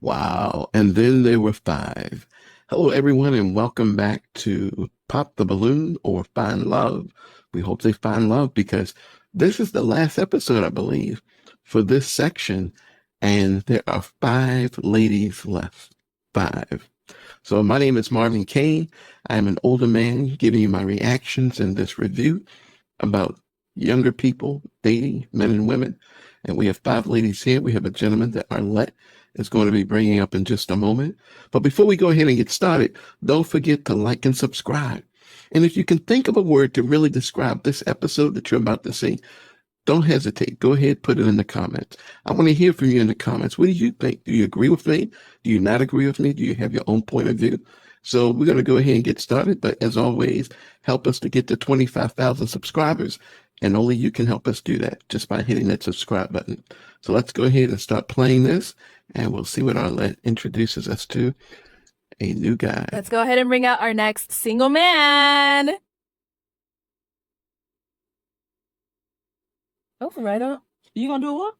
Wow. And then there were five. Hello, everyone, and welcome back to Pop the Balloon or Find Love. We hope they find love because this is the last episode, I believe, for this section. And there are five ladies left. Five. So my name is Marvin Kane. I am an older man giving you my reactions in this review about younger people dating men and women. And we have five ladies here. We have a gentleman that Arlette is going to be bringing up in just a moment. But before we go ahead and get started, don't forget to like and subscribe. And if you can think of a word to really describe this episode that you're about to see, don't hesitate. Go ahead, put it in the comments. I want to hear from you in the comments. What do you think? Do you agree with me? Do you not agree with me? Do you have your own point of view? So we're going to go ahead and get started. But as always, help us to get to 25,000 subscribers. And only you can help us do that just by hitting that subscribe button. So let's go ahead and start playing this. And we'll see what Arlette introduces us to. A new guy. Let's go ahead and bring out our next single man. Oh, right on. You gonna do what?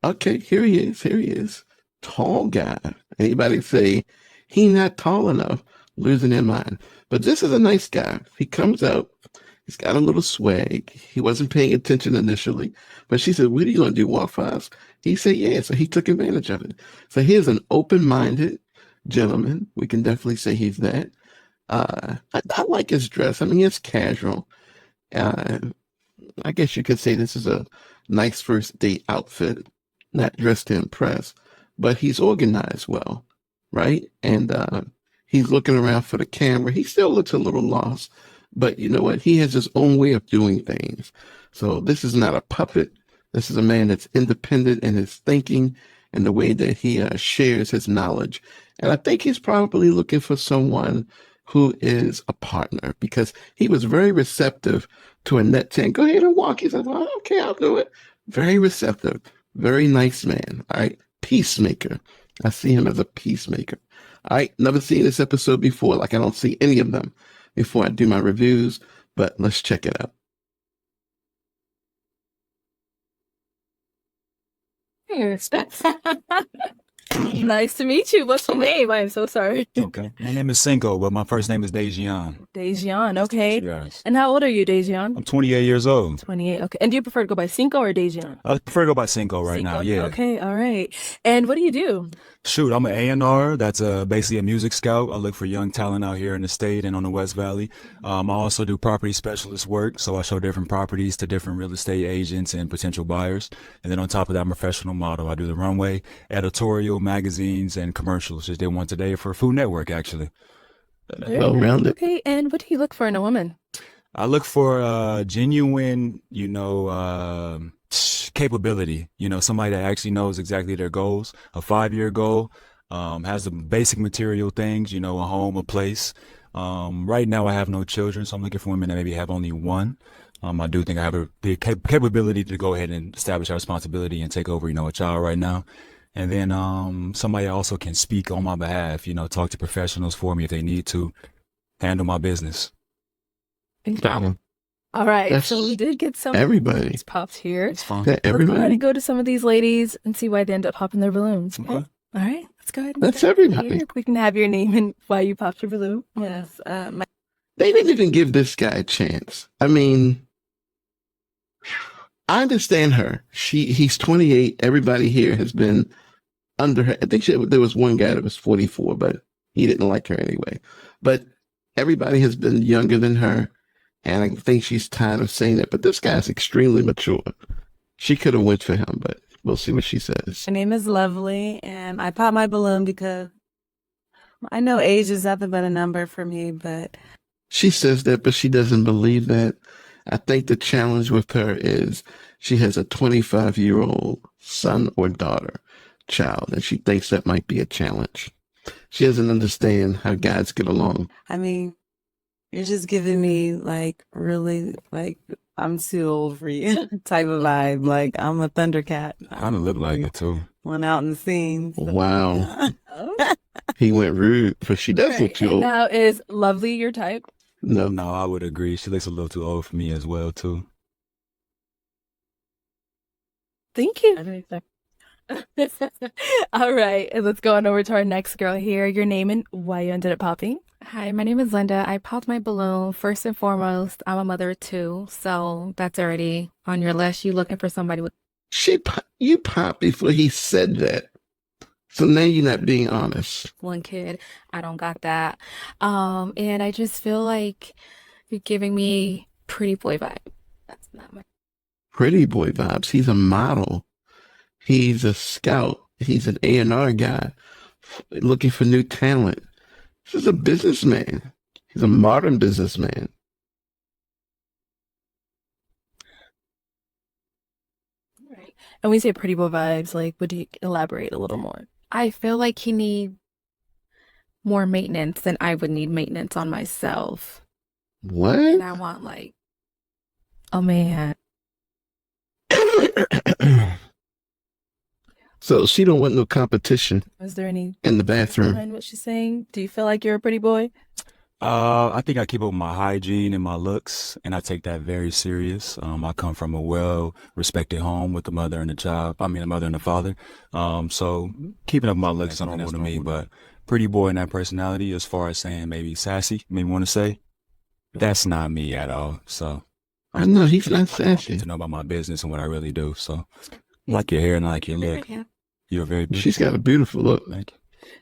Okay, here he is. Here he is. Tall guy. Anybody say he not tall enough, losing their mind. But this is a nice guy. He comes out. He's got a little swag. He wasn't paying attention initially, but she said, "What are you gonna do? Walk fast?" He said, "Yeah." So he took advantage of it. So here's an open-minded gentleman. We can definitely say he's that. I like his dress. I mean, it's casual. Uh, I guess you could say this is a nice first date outfit, not dressed to impress, but he's organized well, right? And he's looking around for the camera. He still looks a little lost, but you know what? He has his own way of doing things. So this is not a puppet. This is a man that's independent in his thinking and the way that he shares his knowledge. And I think he's probably looking for someone who is a partner because he was very receptive to Annette saying, "Go ahead and walk." He said, "Well, okay, I'll do it." Very receptive, very nice man. All right. Peacemaker. I see him as a peacemaker. All right. Never seen this episode before. Like I don't see any of them before I do my reviews, but let's check it out. Here's Nice to meet you. What's your name? I'm so sorry. Okay. My name is Cinco, but my first name is Dejian. Dejian, okay. Yes. And how old are you, Dejian? I'm 28 years old. 28, okay. And do you prefer to go by Cinco or Dejian? I prefer to go by Cinco right now, yeah. Okay, all right. And what do you do? Shoot, I'm an A&R. That's basically a music scout. I look for young talent out here in the state and on the West Valley. I also do property specialist work, so I show different properties to different real estate agents and potential buyers. And then on top of that, I'm a professional model. I do the runway, editorial, magazines, and commercials. Just did one today for Food Network, actually. Well-rounded. Okay, and what do you look for in a woman? I look for genuine, capability, somebody that actually knows exactly their goals, a 5-year goal, has the basic material things, a home, a place. Right now I have no children, so I'm looking for women that maybe have only one. I do think I have the capability to go ahead and establish our responsibility and take over, a child right now. And then somebody also can speak on my behalf, talk to professionals for me if they need to, handle my business. All right, That's so we did get some everybody. balloons popped here. It's fine. That We're going to everybody. go to some of these ladies and see why they end up popping their balloons. Okay? Okay. All right, let's go ahead. And That's start everybody. here. We can have your name and why you popped your balloon. Yes. They didn't even give this guy a chance. I mean, I understand her. He's 28. Everybody here has been under her. I think there was one guy that was 44, but he didn't like her anyway. But everybody has been younger than her, and I think she's tired of saying it. But this guy's extremely mature. She could have went for him, but we'll see what she says. My name is Lovely, and I popped my balloon because I know age is nothing but a number for me, but She says that, but she doesn't believe that. I think the challenge with her is she has a 25-year-old son or daughter child, and she thinks that might be a challenge. She doesn't understand how guys get along. I mean, you're just giving me really I'm too old for you type of vibe. Like I'm a Thundercat. Kind of look like it too. Went out in the scene. So. Wow. He went rude, but she does look too old. Now, is Lovely your type? No, No, I would agree. She looks a little too old for me as well too. Thank you. All right, and let's go on over to our next girl here. Your name and why you ended up popping. Hi, my name is Linda. I popped my balloon. First and foremost, I'm a mother of two, so that's already on your list. You looking for somebody with You popped before he said that. So now you're not being honest. one kid. I don't got that. And I just feel like you're giving me pretty boy vibe. That's not my Pretty boy vibes. He's a model. He's a scout. He's an A&R guy looking for new talent. This is a businessman. He's a modern businessman. Right. And we say pretty boy vibes. Like, would you elaborate a little more? I feel like he need more maintenance than I would need maintenance on myself. What? And I want like Oh man. So she don't want no competition Is there any in the bathroom. behind what she's saying? Do you feel like you're a pretty boy? I think I keep up with my hygiene and my looks, and I take that very serious. I come from a well-respected home with a mother and a child. I mean, a mother and a father. So keeping up with my looks is normal to me, but pretty boy in that personality, as far as saying maybe sassy, maybe want to say, that's not me at all. So I know he's not sassy. to know about my business and what I really do. So I like your hair and I like your look. Yeah. You're very beautiful. She's got a beautiful look. Thank you.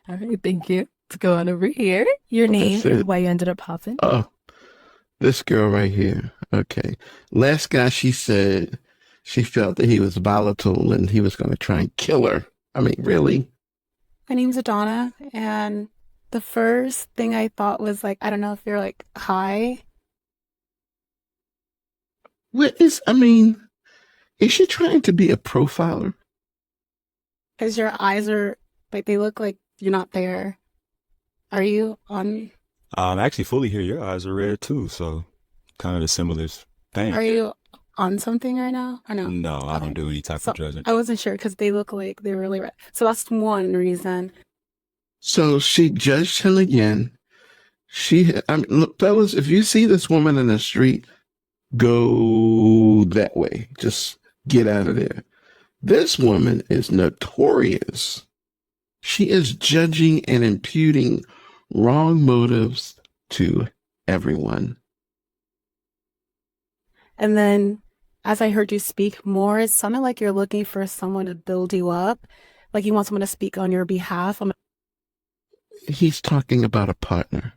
All right, thank you. Let's go on over here. Your name That's it. and why you ended up popping. Oh, this girl right here. Okay. Last guy, she said she felt that he was volatile and he was going to try and kill her. I mean, really? My name's Adana, and the first thing I thought was like, I don't know if you're like high. Is she trying to be a profiler? Because your eyes are like, they look like you're not there. Are you on? Actually, fully here, your eyes are red too. So kind of the similar thing. Are you on something right now? Or no? No, I don't Okay. do any type So of judging. I wasn't sure because they look like they're really red. So that's one reason. So she judged him again. Look, fellas, if you see this woman in the street, go that way. Just get out of there. This woman is notorious. She is judging and imputing wrong motives to everyone. And then as I heard you speak more, it sounded like you're looking for someone to build you up. Like you want someone to speak on your behalf. He's talking about a partner.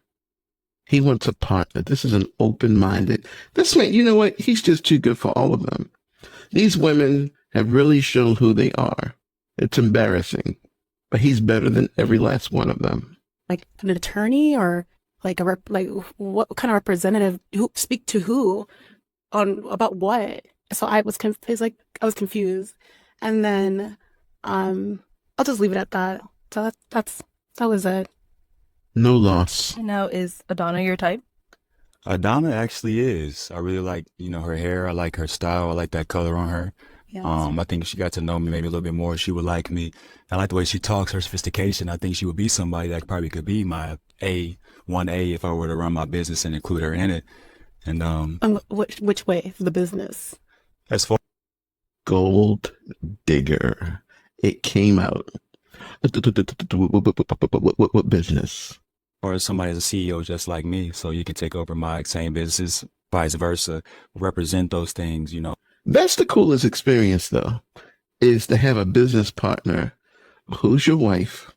He wants a partner. This is an open-minded. This man, you know what? He's just too good for all of them. These women have really shown who they are. It's embarrassing, but he's better than every last one of them. Like an attorney or like like what kind of representative? Who speak to who on about what? So I was I was confused, and then I'll just leave it at that. So that was it. No loss. And now, is Adana your type? Adana actually is. I really like, her hair. I like her style. I like that color on her. Yes. I think if she got to know me maybe a little bit more, she would like me. I like the way she talks, her sophistication. I think she would be somebody that probably could be my 1A if I were to run my business and include her in it. And Which way for the business? as far Gold digger. It came out. What business? as somebody as a CEO just like me, so you can take over my same business, vice versa, represent those things, That's the coolest experience, though, is to have a business partner who's your wife,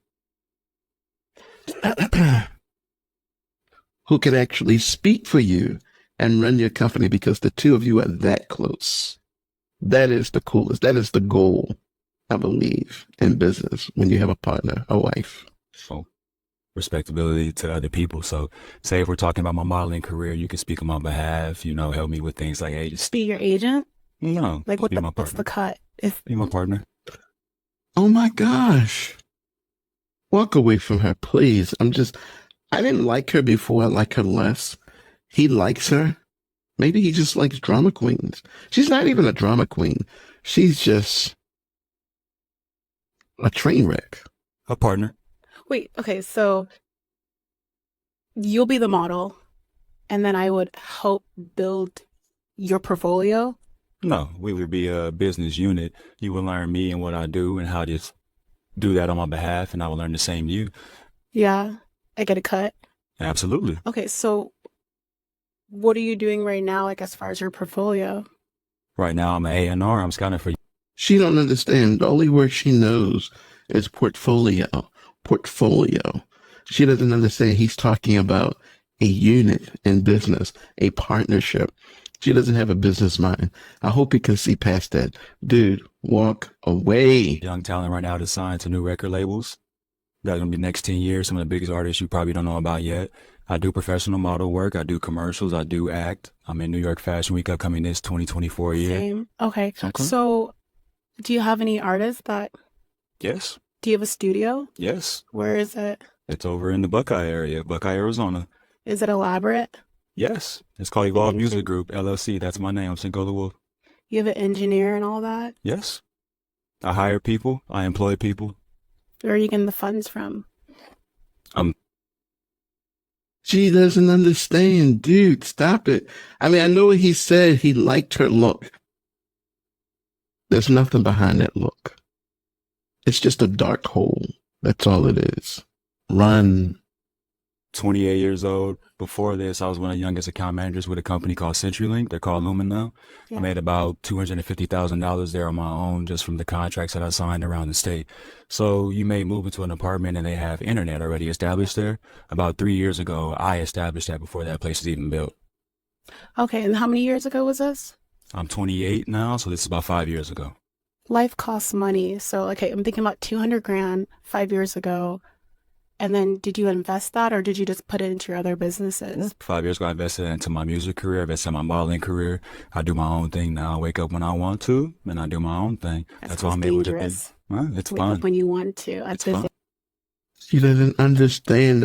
who could actually speak for you and run your company because the two of you are that close. That is the coolest. That is the goal, I believe, in business when you have a partner, a wife. So respectability to other people. So say if we're talking about my modeling career, you can speak on my behalf, help me with things like, hey, just Be your agent? no, Like be my what's the partner. cut? If Be my partner. Oh my gosh. Walk away from her, please. I didn't like her before. I like her less. He likes her. Maybe he just likes drama queens. She's not even a drama queen. She's just a train wreck. A partner. wait, okay, so you'll be the model, and then I would help build your portfolio. No, we would be a business unit. You will learn me and what I do and how to do that on my behalf, and I will learn the same you. Yeah, I get a cut. Absolutely. Okay, so what are you doing right now, like as far as your portfolio? Right now, I'm an A&R. I'm scouting for you. She don't understand. The only word she knows is portfolio. Portfolio. She doesn't understand he's talking about a unit in business, a partnership. She doesn't have a business mind. I hope you can see past that. Dude, walk away. Young talent right now to sign to new record labels. That's going to be next 10 years. Some of the biggest artists you probably don't know about yet. I do professional model work. I do commercials. I do act. I'm in New York Fashion Week upcoming this 2024 year. Same. Okay. Okay. So do you have any artists that, Yes. do you have a studio? Yes. Where is it? It's over in the Buckeye area, Buckeye, Arizona. Is it elaborate? Yes. It's called Evolve Music Group, LLC. That's my name. I'm Cinco the Wolf. You have an engineer and all that? Yes. I hire people. I employ people. Where are you getting the funds from? She doesn't understand. Dude, stop it. I mean, I know he said he liked her look. There's nothing behind that look. It's just a dark hole. That's all it is. Run. 28 years old. Before this, I was one of the youngest account managers with a company called CenturyLink. They're called Lumen now. Yeah. I made about $250,000 there on my own just from the contracts that I signed around the state. So you may move into an apartment and they have internet already established there. About 3 years ago, I established that before that place was even built. Okay, and how many years ago was this? I'm 28 now, so this is about 5 years ago. Life costs money. So, okay, I'm thinking about 200 grand 5 years ago. And then did you invest that or did you just put it into your other businesses? 5 years ago, I invested into my music career, invested in my modeling career. I do my own thing now. I wake up when I want to, and I do my own thing. That's why I'm able to be. Dangerous. Well, it's Wake fun. up when you want to. It's fun. She doesn't understand.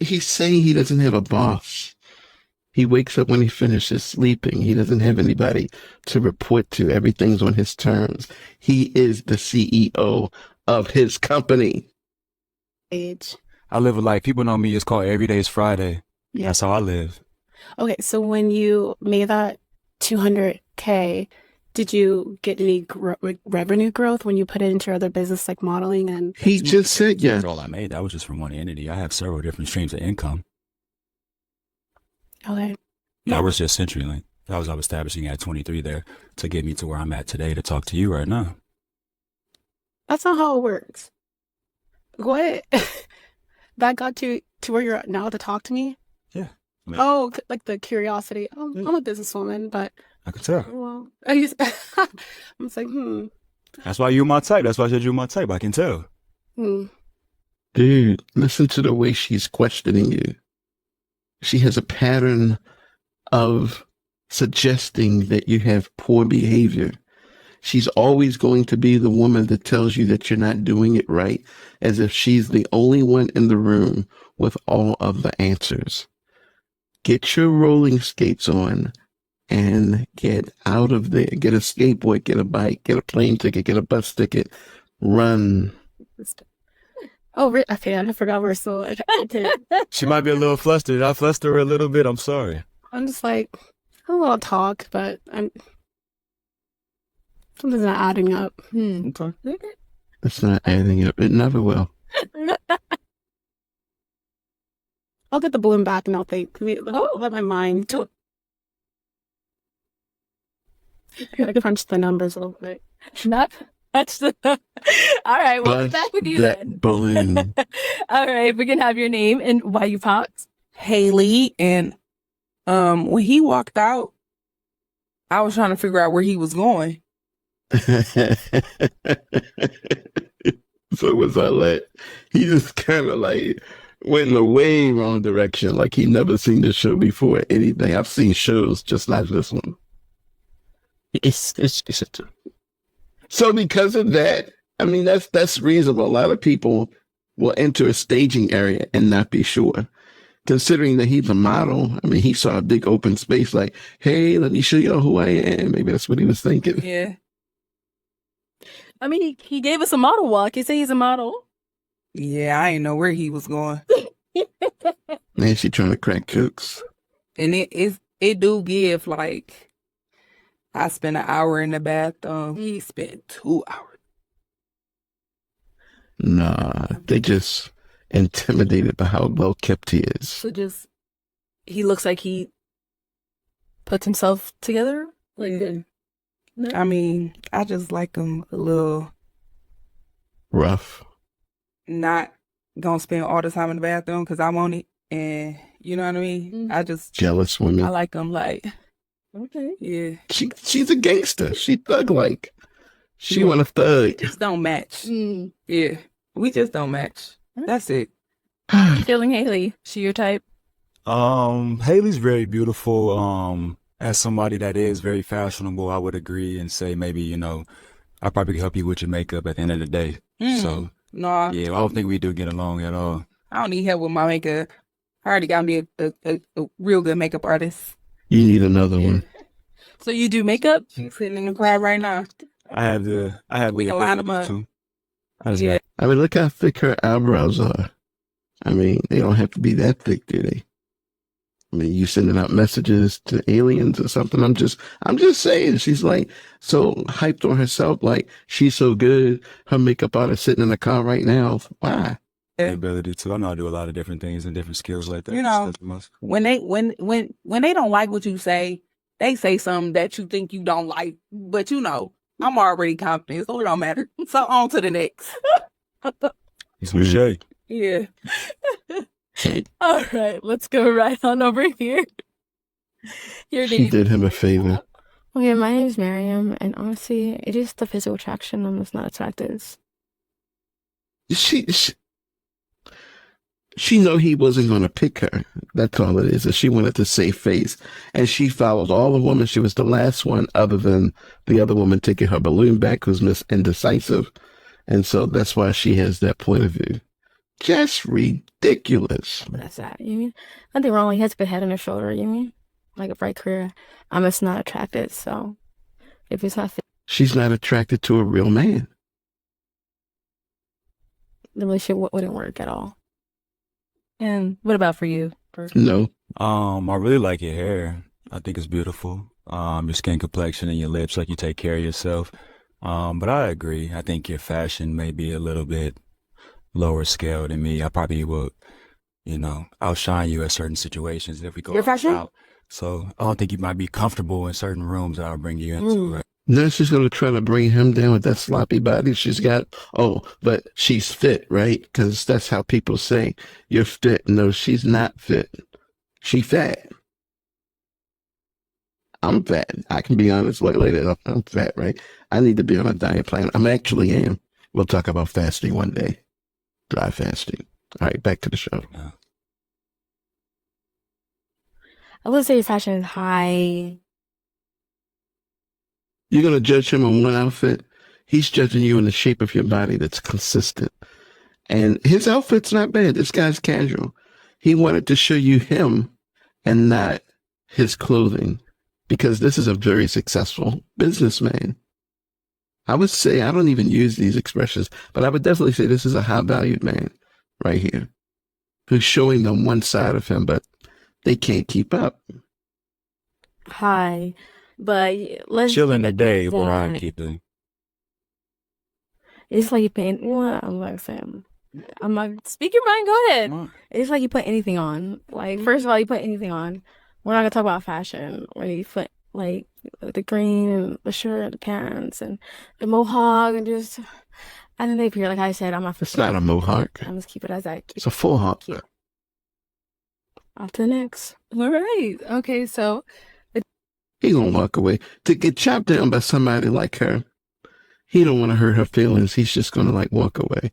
He's saying he doesn't have a boss. He wakes up when he finishes sleeping. He doesn't have anybody to report to. Everything's on his terms. He is the CEO of his company. Age. I live a life. People know me. It's called Every Day is Friday. Yeah. That's how I live. Okay, so when you made that 200K, did you get any revenue growth when you put it into your other business like modeling and? He just said yes. That's all I made. That was just from one entity. I have several different streams of income. Okay. That was just CenturyLink. That was I was establishing at 23 there to get me to where I'm at today to talk to you right now. That's not how it works. What? That got you to where you're at now to talk to me? Yeah. I mean, Oh, like the curiosity. I'm a businesswoman, but I could tell. well, I'm just like, That's why you're my type. That's why I said you're my type. I can tell. Dude, listen to the way she's questioning you. She has a pattern of suggesting that you have poor behavior. She's always going to be the woman that tells you that you're not doing it right, as if she's the only one in the room with all of the answers. Get your rolling skates on and get out of there. Get a skateboard, get a bike, get a plane ticket, get a bus ticket. Run. Oh, okay, I forgot we're so. She might be a little flustered. I fluster her a little bit. I'm sorry. I'm just like, a little talk, but something's not adding up. Okay. It's not adding up. It never will. I'll get the balloon back and I'll think. Let my mind. I can crunch the numbers a little bit. Not touch the. All right, well, Bust back with you that then. balloon. All right, we can have your name and why you popped. Haley, and when he walked out, I was trying to figure out where he was going. So was Arlette. He just kind of like went in a way wrong direction, like he never seen the show before. Anything I've seen shows just like this one. So because of that, I mean that's reasonable. A lot of people will enter a staging area and not be sure. Considering that he's a model, I mean, he saw a big open space like, hey, let me show you who I am. Maybe that's what he was thinking. Yeah. I mean, he gave us a model walk. He said he's a model. Yeah, I didn't know where he was going. Man, she trying to crack jokes. And it do give like I spent an hour in the bathroom. He spent 2 hours. Nah, they just intimidated by how well kept he is. So just he looks like he puts himself together. Like, no? I mean, I just like him a little Rough. not gonna spend all the time in the bathroom because I want it. And you know what I mean? I just, Jealous women. I like him like, Okay. yeah. She's a gangster. She thug-like. She want a thug. Just don't match. Mm. Yeah. We just don't match. That's it. Feeling Haley. She your type? Haley's very beautiful. As somebody that is very fashionable, I would agree and say maybe, you know, I probably could help you with your makeup at the end of the day. So, No, yeah, I don't think we do get along at all. I don't need help with my makeup. I already got me a real good makeup artist. You need another one. So you do makeup? She's sitting in the crowd right now. I have We can line them up. too. I just Yeah. got I mean, look how thick her eyebrows are. I mean, they don't have to be that thick, do they? I mean, you sending out messages to aliens or something. I'm just saying. She's like so hyped on herself, like she's so good. Her makeup artist sitting in the car right now. Why? the ability to. I know I do a lot of different things and different skills like that. You know, That's the most. When they don't like what you say, they say something that you think you don't like, but you know, I'm already confident, so it don't matter. So on to the next. He's some shade. Yeah. All right, let's go right on over here. Your She name. did him a favor. Okay, my name is Miriam, and honestly, it is the physical attraction I'm just not attracted. She know he wasn't going to pick her. That's all it is. And she wanted to save face. And she followed all the women. She was the last one other than the other woman taking her balloon back who's indecisive. And so that's why she has that point of view. Just ridiculous. But that's that. You mean nothing wrong? Like he has a good head on his shoulder. You mean like a bright career? I'm just not attracted. So if it's not fit, She's not attracted to a real man. the relationship wouldn't work at all. And what about for you? No. I really like your hair. I think it's beautiful. Your skin complexion and your lips, like you take care of yourself. But I agree. I think your fashion may be a little bit lower scale than me. I probably would, outshine you at certain situations if we go Your fashion? out. So I don't think you might be comfortable in certain rooms that I'll bring you into. Right? Now she's going to try to bring him down with that sloppy body she's got. Oh, but she's fit, right? Because that's how people say you're fit. No, she's not fit. She fat. I'm fat. I can be honest. Like that. I'm fat, right? I need to be on a diet plan. I actually am. We'll talk about fasting one day. Dry fasting. All right, back to the show. Yeah. I would say your fashion is high. You're going to judge him on one outfit. He's judging you in the shape of your body that's consistent. And his outfit's not bad. This guy's casual. He wanted to show you him and not his clothing because this is a very successful businessman. I would say, I don't even use these expressions, but I would definitely say this is a high-valued man right here who's showing them one side of him, but they can't keep up. High. But let's Chill in the day where I that. keep it. It's like you put what I'm like saying. I'm like, speak your mind, go ahead. Come on. It's like you put anything on. Like, first of all, you put anything on. We're not gonna talk about fashion. Where you put like the green and the shirt, the pants, and the mohawk, and just and then they appear. Like I said, I'm not. It's not a mohawk. I'm just keep it as that. It's a full hawk. Cute. On to the next. All right. Okay, so He gonna walk away. To get chopped down by somebody like her, he don't want to hurt her feelings. He's just gonna walk away.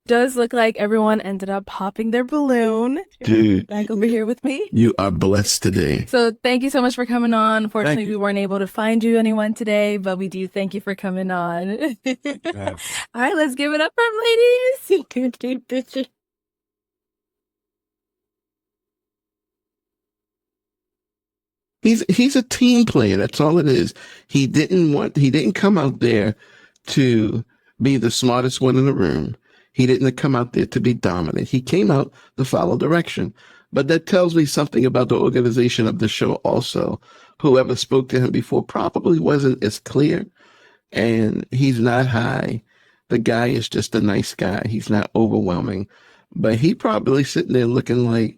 does look like everyone ended up popping their balloon. Dude, Back over here with me. you are blessed today. So thank you so much for coming on. Unfortunately, you. we weren't able to find you anyone today, but we do thank you for coming on. Yeah. All right, let's give it up for him, ladies. He's a team player. That's all it is. He didn't come out there to be the smartest one in the room. He didn't come out there to be dominant. He came out to follow direction. But that tells me something about the organization of the show also. whoever spoke to him before probably wasn't as clear, and he's not high. The guy is just a nice guy. He's not overwhelming, but he probably sitting there looking like,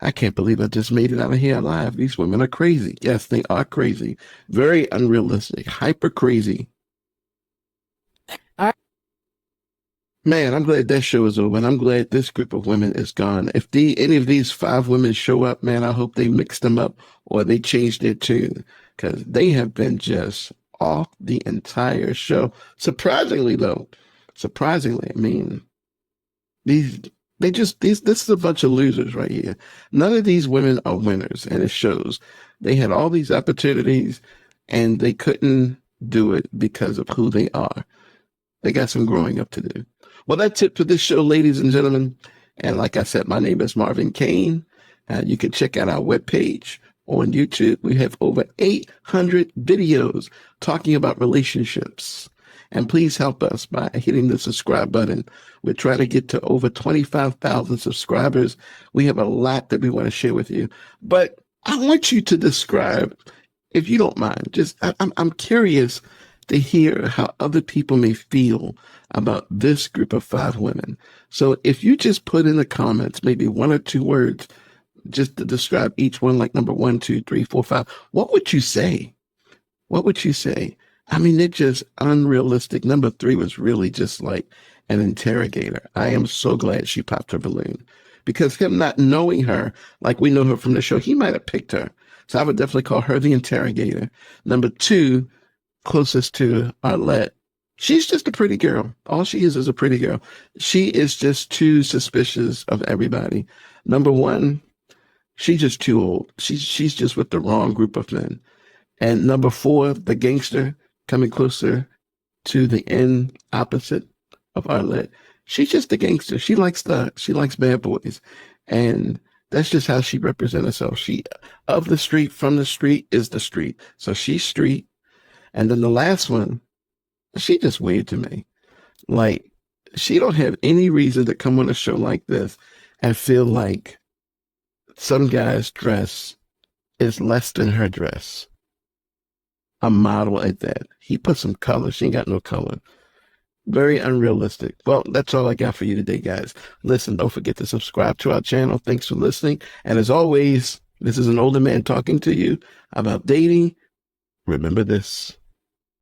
I can't believe I just made it out of here alive. These women are crazy. Yes, they are crazy. Very unrealistic, hyper crazy. All right. Man, I'm glad that show is over, and I'm glad this group of women is gone. If any of these 5 women show up, man, I hope they mix them up or they change their tune, because they have been just off the entire show. Surprisingly, I mean, this is a bunch of losers right here. None of these women are winners, and it shows. They had all these opportunities, and they couldn't do it because of who they are. They got some growing up to do. Well, that's it for this show, ladies and gentlemen. And like I said, my name is Marvin Kane. You can check out our webpage on YouTube. We have over 800 videos talking about relationships. And please help us by hitting the subscribe button. We're trying to get to over 25,000 subscribers. We have a lot that we want to share with you. But I want you to describe, if you don't mind, I'm curious to hear how other people may feel about this group of 5 women. So if you just put in the comments maybe 1 or 2 words just to describe each one, like number 1, 2, 3, 4, 5, what would you say? What would you say? I mean, they're just unrealistic. Number 3 was really just like an interrogator. I am so glad she popped her balloon, because him not knowing her like we know her from the show, he might have picked her. So I would definitely call her the interrogator. Number 2, closest to Arlette, she's just a pretty girl. All she is a pretty girl. She is just too suspicious of everybody. Number 1, she's just too old. She's just with the wrong group of men. And number 4, the gangster, coming closer to the end opposite of Arlette. She's just a gangster. She likes bad boys. And that's just how she represents herself. She, of the street, from the street, is the street. So she's street. And then the last one, she just weird to me. Like, she don't have any reason to come on a show like this and feel like some guy's dress is less than her dress. A model at that. He put some color. She ain't got no color. Very unrealistic. Well, that's all I got for you today, guys. Listen, don't forget to subscribe to our channel. Thanks for listening. And as always, this is an older man talking to you about dating. Remember this.